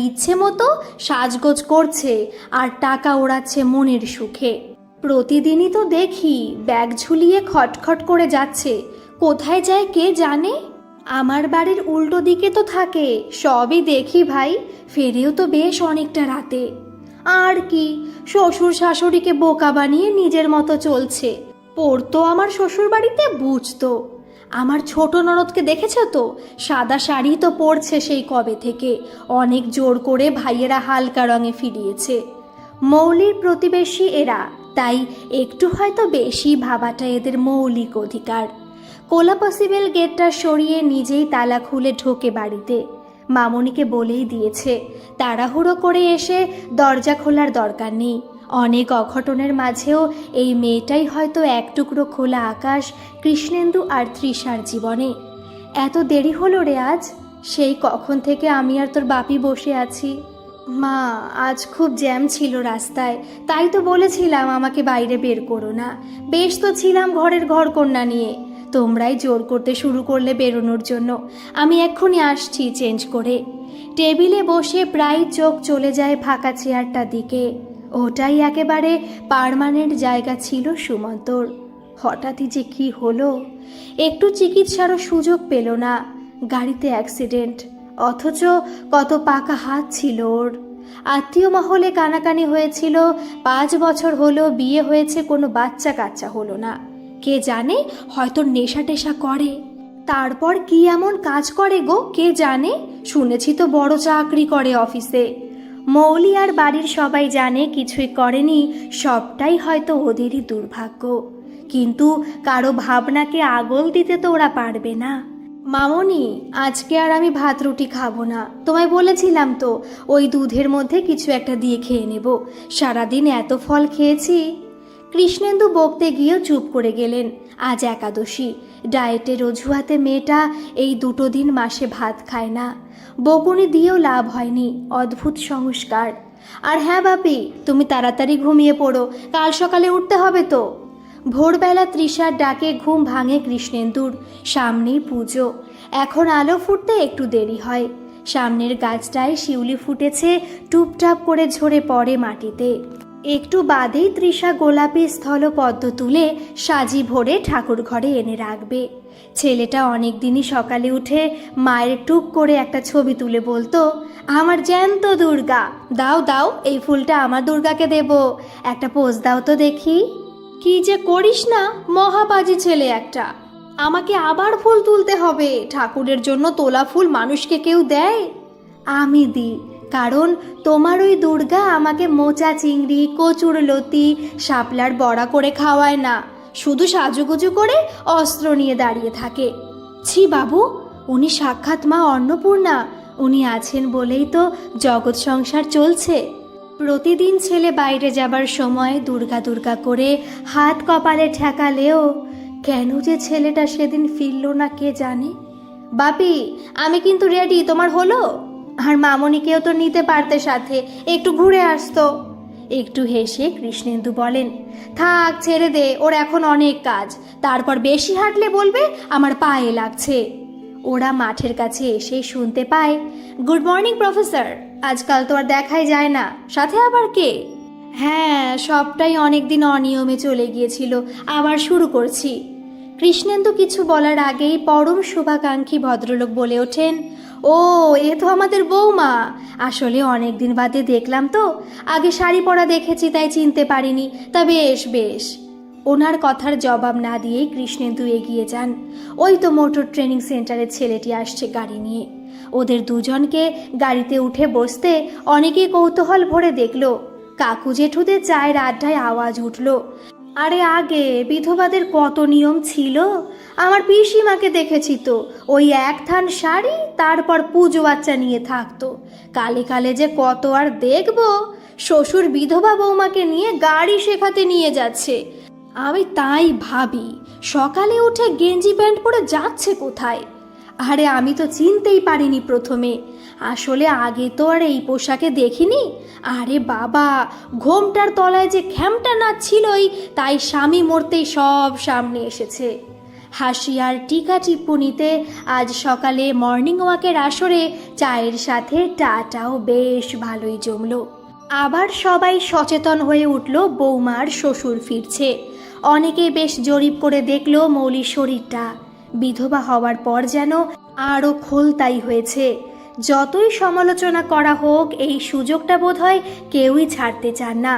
ইচ্ছে মতো সাজগোজ করছে আর টাকা ওড়াচ্ছে মনের সুখে। প্রতিদিনই তো দেখি ব্যাগ ঝুলিয়ে খটখট করে যাচ্ছে, কোথায় যায় কে জানে। আমার বাড়ির উল্টো দিকে তো থাকে, সবই দেখি ভাই, ফেরেও তো বেশ অনেকটা রাতে। আর কি, শ্বশুর শাশুড়িকে বোকা বানিয়ে নিজের মতো চলছে। পড়তো আমার শ্বশুর বাড়িতে, বুঝতো। আমার ছোট ননদকে দেখেছ তো, সাদা শাড়ি তো পরছে সেই কবে থেকে, অনেক জোর করে ভাইয়েরা হালকা রঙে ফিরিয়েছে। মৌলির প্রতিবেশী এরা, তাই একটু হয়তো বেশি ভাবাটা এদের মৌলিক অধিকার। কোলা পসিবল গেটটা সরিয়ে নিজেই তালা খুলে ঢোকে বাড়িতে। মামনিকে বলেই দিয়েছে তাড়াহুড়ো করে এসে দরজা খোলার দরকার নেই। অনেক অঘটনের মাঝেও এই মেয়েটাই হয়তো এক টুকরো খোলা আকাশ কৃষ্ণেন্দু আর তৃষার জীবনে। এত দেরি হলো রে আজ? সেই কখন থেকে আমি আর তোর বাপি বসে আছি। মা, আজ খুব জ্যাম ছিল রাস্তায়, তাই তো বলেছিলাম আমাকে বাইরে বের করো না। বেশ তো ছিলাম ঘরের ঘরকন্না নিয়ে, তোমরাই জোর করতে শুরু করলে বেরোনোর জন্য। আমি এক্ষুনি আসছি চেঞ্জ করে। টেবিলে বসে প্রায় চোখ চলে যায় ফাঁকা চেয়ারটার দিকে। ওটাই একেবারে পার্মানেন্ট জায়গা ছিল সুমন্তর। হঠাৎই যে কি হলো, একটু চিকিৎসারও সুযোগ পেল না। গাড়িতে অ্যাক্সিডেন্ট, অথচ কত পাকা হাত ছিল ওর। আত্মীয় মহলে কানাকানি হয়েছিল, 5 বছর হলো বিয়ে হয়েছে, কোনো বাচ্চা কাচ্চা হলো না। কে জানে, হয়তো নেশা টেশা করে। তারপর কি এমন কাজ করে গো কে জানে, শুনেছি তো বড় চাকরি করে অফিসে। মৌলি আর বাড়ির সবাই জানে কিছুই করেনি, সবটাই হয়তো ওদেরই দুর্ভাগ্য। কিন্তু কারো ভাবনাকে আগল দিতে তো ওরা পারবে না। মামনি, আজকে আর আমি ভাত রুটি খাবো না, তোমায় বলেছিলাম তো ওই দুধের মধ্যে কিছু একটা দিয়ে খেয়ে নেব, সারাদিন এত ফল খেয়েছি। কৃষ্ণেন্দু বকতে গিয়েও চুপ করে গেলেন। আজ একাদশী, ডায়েটের অজুহাতে মেয়েটা এই 2 দিন মাসে ভাত খায় না। বকুনি দিয়েও লাভ হয়নি, অদ্ভুত সংস্কার। আর হ্যাঁ বাপি, তুমি তাড়াতাড়ি ঘুমিয়ে পড়ো, কাল সকালে উঠতে হবে তো। ভোরবেলা তৃষার ডাকে ঘুম ভাঙে কৃষ্ণেন্দুর। সামনেই পুজো, এখন আলো ফুটতে একটু দেরি হয়। সামনের গাছটায় শিউলি ফুটেছে, টুপটাপ করে ঝরে পড়ে মাটিতে। একটু বাদেই তৃষা গোলাপি স্থলপদ্ম তুলে সাজি ভরে ঠাকুর ঘরে এনে রাখবে। ছেলেটা অনেক দিনই সকালে উঠে মায়ের টুক করে একটা ছবি তুলে বলতো, আমার জ্যান্ত দুর্গা, দাও দাও এই ফুলটা আমার দুর্গাকে দেব, একটা পোজ দাও তো দেখি। কি যে করিস না, মহাবাজি ছেলে একটা। আমাকে আবার ফুল তুলতে হবে, ঠাকুরের জন্য তোলা ফুল মানুষকে কেউ দেয়? আমি দিই, কারণ তোমার ওই দুর্গা আমাকে মোচা চিংড়ি, কচুর লতি, শাপলার বড়া করে খাওয়ায় না, শুধু সাজুগুজু করে অস্ত্র নিয়ে দাঁড়িয়ে থাকে। ছি বাবু, উনি সাক্ষাৎ মা অন্নপূর্ণা, উনি আছেন বলেই তো জগৎ সংসার চলছে। প্রতিদিন ছেলে বাইরে যাবার সময় দুর্গা দুর্গা করে হাত কপালে ঠেকালেও কেন যে ছেলেটা সেদিন ফিরল না কে জানে। বাপি, আমি কিন্তু রেডি, তোমার হলো? আর মামনিকেও তো নিতে পারতে সাথে, একটু ঘুরে আসতো। একটু হেসে কৃষ্ণেন্দু বলেন, থাক ছেড়ে দে, ওর এখন অনেক কাজ, তারপর বেশি হাঁটলে বলবে আমার পায়ে লাগছে। ওরা মাঠের কাছে এসে শুনতে পায়, গুড মর্নিং প্রফেসর, আজকাল তো আর দেখাই যায় না, সাথে আবার কে? হ্যাঁ, সবটাই অনেকদিন অনিয়মে চলে গিয়েছিল, আবার শুরু করছি। কৃষ্ণেন্দু কিছু বলার আগেই পরম শুভাকাঙ্ক্ষী ভদ্রলোক বলে ওঠেন, ও এ তো আমাদের বৌমা, আসলে অনেক দিন বাদে দেখলাম তো, আগে শাড়ি পরা দেখেছি তাই চিনতে পারিনি, তা বেশ বেশ। ওনার কথার জবাব না দিয়েই কৃষ্ণেন্দু এগিয়ে যান। ওই তো মোটর ট্রেনিং সেন্টারের ছেলেটি আসছে গাড়ি নিয়ে। ওদের দুজনকে গাড়িতে উঠে বসতে অনেকেই কৌতূহল ভরে দেখল। কাকু জেঠুদের চায়ের আড্ডায় আওয়াজ উঠল, আরে আগে বিধবাদের কত নিয়ম ছিল, আমার পিসিমাকে দেখেছি তো, ওই এক থান শাড়ি, তারপর পুজো বাচ্চা নিয়ে থাকতো। কালে কালে যে কত আর দেখবো, শ্বশুর বিধবা বৌমাকে নিয়ে গাড়ি শেখাতে নিয়ে যাচ্ছে। আমি তাই ভাবি, সকালে উঠে গেঞ্জি প্যান্ট পরে যাচ্ছে কোথায়? আরে আমি তো চিনতেই পারিনি প্রথমে, আসলে আগে তো আর এই পোশাকে দেখিনি। আরে বাবা, ঘোমটার তলায় যে খ্যামটা নাচ ছিলই, তাই স্বামী মরতেই সব সামনে এসেছে। হাসি আর টিকা টিপ্পনিতে আজ সকালে মর্নিং ওয়াকের আসরে চায়ের সাথে টাটাও বেশ ভালোই জমলো। আবার সবাই সচেতন হয়ে উঠল বৌমার শ্বশুর ফিরছে। অনেকে বেশ জরিপ করে দেখলো মৌলির শরীরটা বিধবা হওয়ার পর যেন আরও খোলতাই হয়েছে। যতই সমালোচনা করা হোক এই সুযোগটা বোধহয় কেউই ছাড়তে চান না।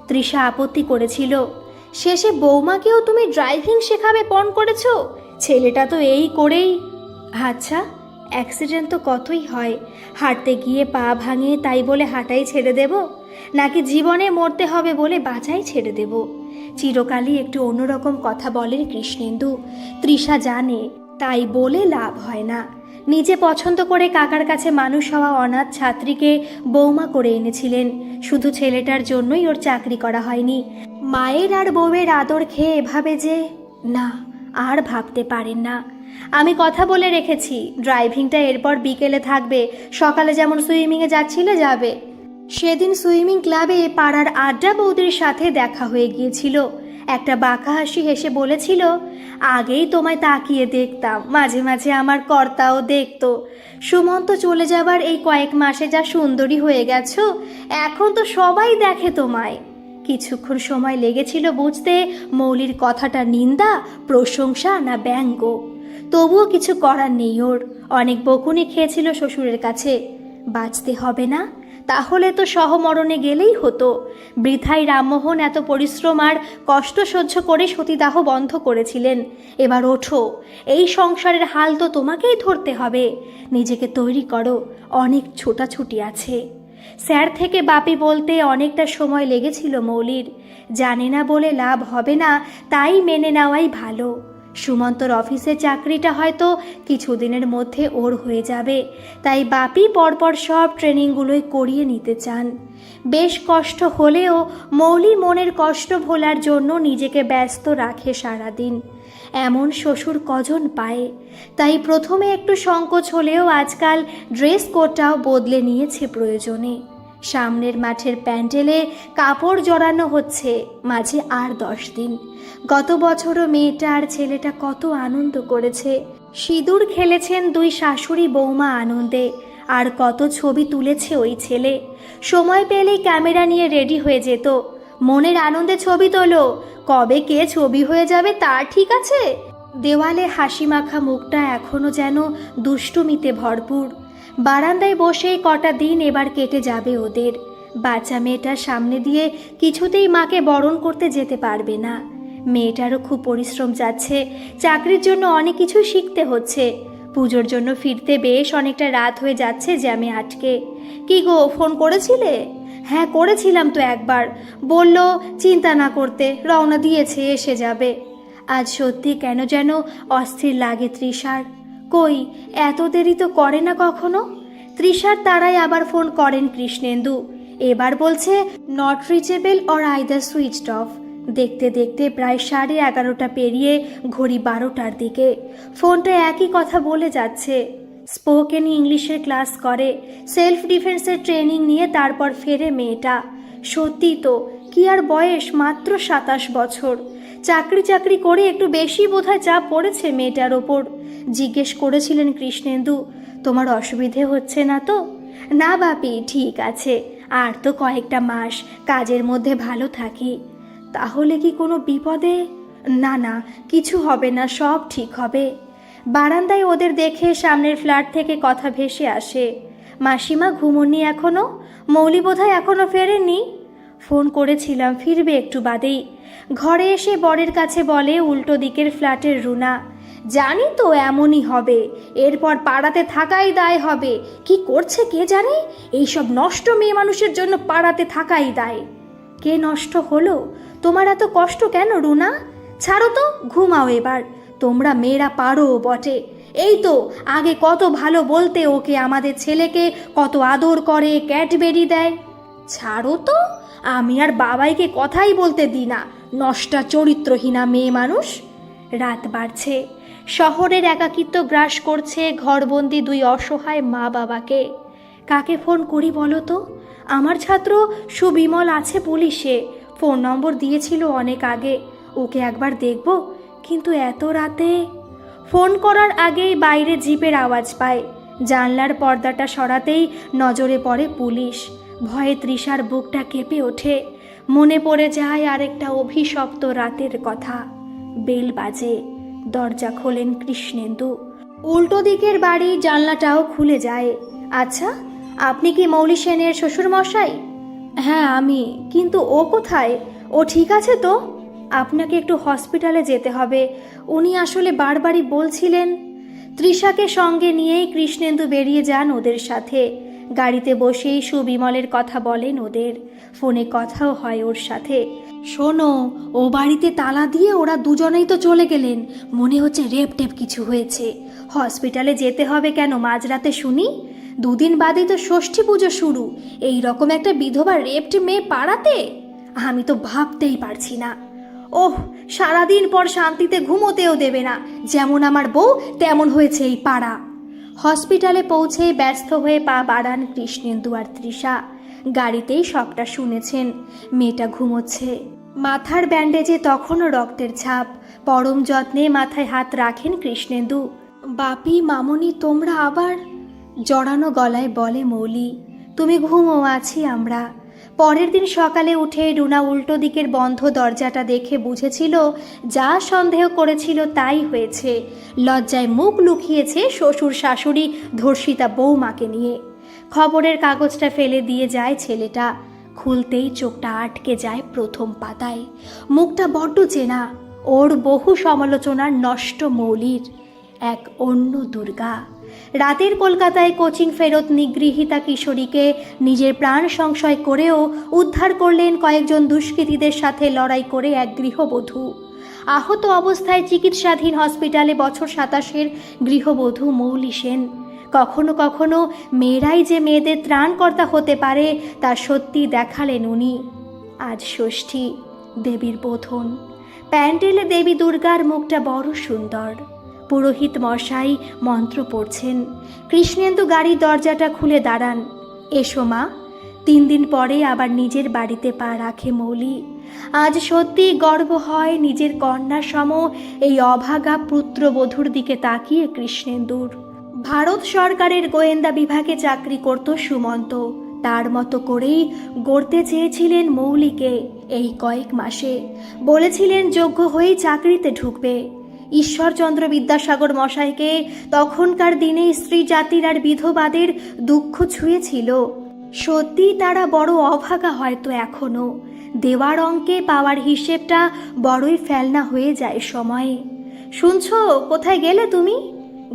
তৃষা আপত্তি করেছিল, শেষে বৌমাকেও তুমি ড্রাইভিং শেখাবে পণ করেছো? ছেলেটা তো এই করেই। আচ্ছা, অ্যাক্সিডেন্ট তো কতই হয়, হাঁটতে গিয়ে পা ভাঙে তাই বলে হাঁটাই ছেড়ে দেব, নাকি জীবনে মরতে হবে বলে বাঁচাই ছেড়ে দেব? চিরকালই একটু অন্যরকম কথা বলেন কৃষ্ণেন্দু। তৃষা জানে তাই বলে লাভ হয় না। নিজে পছন্দ করে কাকার কাছে মানুষ হওয়া অনাথ ছাত্রীকে বৌমা করে এনেছিলেন, শুধু ছেলেটার জন্যই ওর চাকরি করা হয়নি। মায়ের আর বউয়ের আদর খেয়ে এভাবে যে না, আর ভাবতে পারেন না। আমি কথা বলে রেখেছি, ড্রাইভিংটা এরপর বিকেলে থাকবে, সকালে যেমন সুইমিংয়ে যাচ্ছিলে যাবে। সেদিন সুইমিং ক্লাবে পাড়ার আড্ডা বৌদির সাথে দেখা হয়ে গিয়েছিল। একটা বাঁকা হাসি হেসে বলেছিল, আগেই তোমায় তাকিয়ে দেখতাম, মাঝে মাঝে আমার কর্তাও দেখতো। সুমন্ত চলে যাবার এই কয়েক মাসে যা সুন্দরী হয়ে গেছো, এখন তো সবাই দেখে তোমায়। কিছুক্ষণ সময় লেগেছিল বুঝতে মৌলির কথাটা নিন্দা, প্রশংসা না ব্যঙ্গ। তবুও কিছু করার নেই ওর। অনেক বকুনি খেয়েছিল শ্বশুরের কাছে। বাঁচতে হবে না, তাহলে তো সহমরণে গেলেই হতো। বৃথাই রামমোহন এত পরিশ্রম আর কষ্ট সহ্য করে সতীদাহ বন্ধ করেছিলেন। এবার ওঠো, এই সংসারের হাল তো তোমাকেই ধরতে হবে। নিজেকে তৈরি করো, অনেক ছোটাছুটি আছে। স্যার থেকে বাপি বলতে অনেকটা সময় লেগেছিল মৌলির। জানে না বলে লাভ হবে না, তাই মেনে নেওয়াই ভালো। সুমন্তর অফিসের চাকরিটা হয়তো কিছুদিনের মধ্যে ওর হয়ে যাবে, তাই বাপি পরপর সব ট্রেনিংগুলোই করিয়ে নিতে চান। বেশ কষ্ট হলেও মৌলি মনের কষ্ট ভোলার জন্য নিজেকে ব্যস্ত রাখে সারাদিন। এমন শ্বশুর কজন পায়। তাই প্রথমে একটু সংকোচ হলেও আজকাল ড্রেস কোডটাও বদলে নিয়েছে প্রয়োজনে। সামনের মাঠের প্যান্ডেলে কাপড় জড়ানো হচ্ছে, মাঝে আর 10 দিন। গত বছরও মেয়েটা আর ছেলেটা কত আনন্দ করেছে। সিঁদুর খেলেছেন দুই শাশুড়ি বৌমা আনন্দে, আর কত ছবি তুলেছে ওই ছেলে। সময় পেলেই ক্যামেরা নিয়ে রেডি হয়ে যেত। মনের আনন্দে ছবি তোলো, কবে কে ছবি হয়ে যাবে তার ঠিক আছে। দেওয়ালে হাসি মাখা মুখটা এখনো যেন দুষ্টুমিতে ভরপুর। বারান্দায় বসেই কটা দিন এবার কেটে যাবে ওদের। বাচ্চা মেয়েটার সামনে দিয়ে কিছুতেই মাকে বরণ করতে যেতে পারবে না। মেয়েটারও খুব পরিশ্রম যাচ্ছে, চাকরির জন্য অনেক কিছু শিখতে হচ্ছে। পুজোর জন্য ফিরতে বেশ অনেকটা রাত হয়ে যাচ্ছে জ্যামে আটকে। কি গো, ফোন করেছিলে? হ্যাঁ করেছিলাম তো একবার, বলল চিন্তা না করতে, রওনা দিয়েছে, এসে যাবে। আজ সত্যি কেন যেন অস্থির লাগে তৃষার। কই, এত দেরি তো করে না কখনো। তৃষার তারাই আবার ফোন করেন কৃষ্ণেন্দু। এবার বলছে not reachable or either switched off. দেখতে দেখতে প্রায় 11:30 পেরিয়ে ঘড়ি 12টার দিকে। ফোনটা একই কথা বলে যাচ্ছে। স্পোকেন ইংলিশের ক্লাস করে, সেলফ ডিফেন্সের ট্রেনিং নিয়ে তারপর ফেরে মেয়েটা। সত্যি তো, কি আর বয়স, মাত্র 27 বছর। চাকরি করে একটু বেশি বোধহয় চাপ পড়েছে মেয়েটার ওপর। জিজ্ঞেস করেছিলেন কৃষ্ণেন্দু, তোমার অসুবিধে হচ্ছে না তো? না বাপি, ঠিক আছে, আর তো কয়েকটা মাস কাজের মধ্যে ভালো থাকি। তাহলে কি কোনো বিপদে? না না, কিছু হবে না, সব ঠিক হবে। বারান্দায় ওদের দেখে সামনের ফ্ল্যাট থেকে কথা ভেসে আসে। মাসিমা ঘুমোননি এখনো? মৌলি বোধহয় এখনো ফেরেননি। ফোন করেছিলাম, ফিরবে একটু বাদেই। ঘরে এসে বরের কাছে বলে উল্টো দিকের ফ্ল্যাটের রুনা, জানি তো এমনই হবে, এরপর পাড়াতে থাকাই দায় হবে। কি করছে কে জানে, এইসব নষ্ট মেয়ে মানুষের জন্য পাড়াতে থাকাই দায়। কে নষ্ট হলো? তোমার এত কষ্ট কেন রুনা? ছাড়ো তো, ঘুমাও এবার। তোমরা মেয়েরা পারো বটে। এই তো আগে কত ভালো বলতে ওকে, আমাদের ছেলেকে কত আদর করে, ক্যাডবেরি দেয়। ছাড়ো তো, আমি আর বাবাইকে কথাই বলতে দিই না, নষ্টা চরিত্রহীনা মেয়ে মানুষ। রাত বাড়ছে, শহরের একাকিত্ব গ্রাস করছে ঘরবন্দি দুই অসহায় মা বাবাকে। কাকে ফোন করি বলো তো? আমার ছাত্র সুবিমল আছে পুলিশে, ফোন নম্বর দিয়েছিল অনেক আগে। ওকে একবার দেখব, কিন্তু এত রাতে। ফোন করার আগেই বাইরে জিপের আওয়াজ পায়। জানলার পর্দাটা সরাতেই নজরে পড়ে পুলিশ। ভয়ে তৃষার বুকটা কেঁপে ওঠে। মনে পড়ে যায় আরেকটা অভিশপ্ত রাতের কথা। বেল বাজে, দরজা খোলেন কৃষ্ণেন্দু। উল্টো দিকের বাড়ি, জানলাটাও খুলে যায়। আচ্ছা, আপনি কি মৌলি সেনের শ্বশুর মশাই? হ্যাঁ আমি। কিন্তু ও কোথায়? ও ঠিক আছে তো? আপনাকে একটু হসপিটালে যেতে হবে। উনি আসলে বারবারই বলছিলেন। তৃষাকে সঙ্গে নিয়েই কৃষ্ণেন্দু বেরিয়ে যান ওদের সাথে। গাড়িতে বসেই সুবিমলের কথা বলেন ওদের। ফোনে কথাও হয় ওর সাথে। শোনো, ও বাড়িতে তালা দিয়ে ওরা দুজনেই তো চলে গেলেন। মনে হচ্ছে রেপ টেপ কিছু হয়েছে। হসপিটালে যেতে হবে কেন মাঝরাতে শুনি? 2 দিন বাদেই তো ষষ্ঠী পুজো শুরু। এই রকম একটা বিধবা রেপড মেয়ে পাড়াতে? আমি তো ভাবতেই পারছি না। ওহ, সারাদিন পর শান্তিতে ঘুমোতেও দেবে না। যেমন আমার বউ তেমন হয়েছে এই পাড়া। হসপিটালে পৌঁছে ব্যস্ত হয়ে পা বাড়ান কৃষ্ণেন্দু আর তৃষা। গাড়িতেই সবটা শুনেছেন। মেয়েটা ঘুমোচ্ছে। মাথার ব্যান্ডেজে তখনও রক্তের ছাপ। পরম যত্নে মাথায় হাত রাখেন কৃষ্ণেন্দু। বাপি, মামুনি, তোমরা আবার? জড়ানো গলায় বলে মৌলি। তুমি ঘুমো, আছি আমরা। পরের দিন সকালে উঠে রুনা উল্টো দিকের বন্ধ দরজাটা দেখে বুঝেছিল যা সন্দেহ করেছিল তাই হয়েছে। লজ্জায় মুখ লুকিয়েছে শ্বশুর শাশুড়ি ধর্ষিতা বৌমাকে নিয়ে। খবরের কাগজটা ফেলে দিয়ে যায় ছেলেটা। খুলতেই চোখটা আটকে যায় প্রথম পাতায়। মুখটা বড্ড চেনা। ওর বহু সমালোচনার নষ্ট মৌলির এক অন্য দুর্গা। রাতের কলকাতায় কোচিং ফেরত নিগৃহীতা কিশোরীকে নিজের প্রাণ সংশয় করেও উদ্ধার করলেন কয়েকজন দুষ্কৃতীদের সাথে লড়াই করে এক গৃহবধূ। আহত অবস্থায় চিকিৎসাধীন হসপিটালে বছর 27-এর গৃহবধূ মৌলি সেন। কখনো কখনো মেয়েরাই যে মেয়েদের ত্রাণকর্তা হতে পারে তা সত্যি দেখালেন উনি। আজ ষষ্ঠী, দেবীর বোধন। প্যান্ডেলে দেবী দুর্গার মুখটা বড় সুন্দর। পুরোহিত মশাই মন্ত্র পড়ছেন। কৃষ্ণেন্দু গাড়ির দরজাটা খুলে দাঁড়ান। এসো মা। 3 দিন পরে আবার নিজের বাড়িতে পা রাখে মৌলি। আজ সত্যি গর্ব হয় নিজের কন্যা সম এই অভাগা পুত্রবধূর দিকে তাকিয়ে কৃষ্ণেন্দুর। ভারত সরকারের গোয়েন্দা বিভাগে চাকরি করত সুমন্ত। তার মতো করেই গড়তে চেয়েছিলেন মৌলিকে এই কয়েক মাসে। বলেছিলেন যোগ্য হয়েই চাকরিতে ঢুকবে। ঈশ্বরচন্দ্র বিদ্যাসাগর মশাইকে তখনকার দিনে স্ত্রী জাতির আর বিধবাদের দুঃখ ছুঁয়েছিল। সত্যি তারা বড় অভাগা হয়তো এখনো। দেওয়ার অঙ্কে পাওয়ার হিসেবটা বড়ই ফেলনা হয়ে যায় সময়ে। শুনছো, কোথায় গেলে তুমি?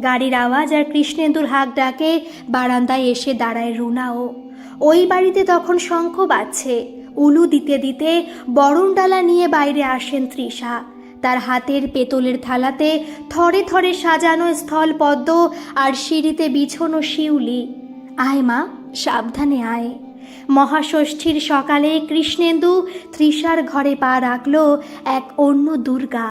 গাড়ির আওয়াজ আর কৃষ্ণেন্দুর হাঁক ডাকে বারান্দায় এসে দাঁড়ায় রুনাও। ওই বাড়িতে তখন শঙ্খ বাজছে। উলু দিতে দিতে বরণডালা নিয়ে বাইরে আসেন তৃষা। তার হাতের পেতলের থালাতে থরে থরে সাজানো স্থলপদ্ম আর সিঁড়িতে বিছানো শিউলি। আয় মা, সাবধানে আয়। মহাষষ্ঠীর সকালে কৃষ্ণেন্দু তৃষার ঘরে পা রাখল এক অন্য দুর্গা।